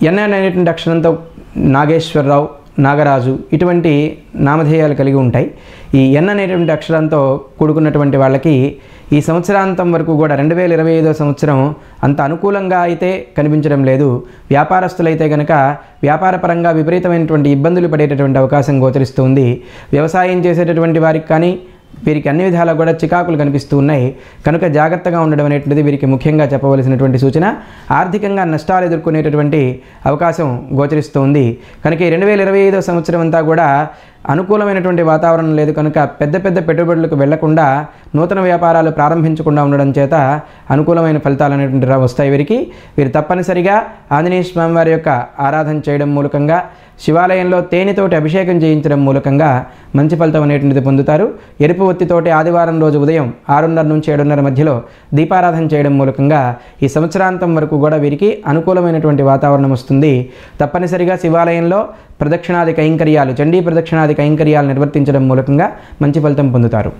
ఎన్ అనేటువంటి అక్షరంతో నాగేశ్వరరావు, నాగరాజు ఇటువంటి నామధేయాలు కలిగి ఉంటాయి. ఈ ఎన్ అనేటువంటి అక్షరంతో కూడుకున్నటువంటి వాళ్ళకి ఈ సంవత్సరాంతం వరకు కూడా 2025 సంవత్సరం అంత అనుకూలంగా అయితే కనిపించడం లేదు. వ్యాపారస్తులైతే కనుక వ్యాపారపరంగా విపరీతమైనటువంటి ఇబ్బందులు పడేటటువంటి అవకాశం గోచరిస్తుంది. వ్యవసాయం చేసేటటువంటి వారికి కానీ వీరికి అన్ని విధాలా కూడా చికాకులు కనిపిస్తూ ఉన్నాయి. కనుక జాగ్రత్తగా ఉండడం అనేటువంటిది వీరికి ముఖ్యంగా చెప్పవలసినటువంటి సూచన. ఆర్థికంగా నష్టాలు ఎదుర్కొనేటటువంటి అవకాశం గోచరిస్తుంది. కనుక ఈ 2025 సంవత్సరం అంతా కూడా అనుకూలమైనటువంటి వాతావరణం లేదు. కనుక పెద్ద పెద్ద పెట్టుబడులకు వెళ్లకుండా నూతన వ్యాపారాలు ప్రారంభించకుండా ఉండడం చేత అనుకూలమైన ఫలితాలు అనేటువంటి వస్తాయి వీరికి. వీరు తప్పనిసరిగా ఆంజనేయ స్వామి వారి యొక్క ఆరాధన చేయడం మూలకంగా, శివాలయంలో తేనెతోటి అభిషేకం చేయించడం మూలకంగా మంచి ఫలితం అనేటువంటిది పొందుతారు. ఎరుపు ఒత్తితోటి ఆదివారం రోజు ఉదయం 6:30 నుంచి 7:30 మధ్యలో దీపారాధన చేయడం మూలకంగా ఈ సంవత్సరాంతం వరకు కూడా వీరికి అనుకూలమైనటువంటి వాతావరణం వస్తుంది. తప్పనిసరిగా శివాలయంలో ప్రదక్షిణాది కైంకర్యాలు, చండీ ప్రదక్షిణాది కైంకర్యాలు నిర్వర్తించడం మూలకంగా మంచి ఫలితం పొందుతారు.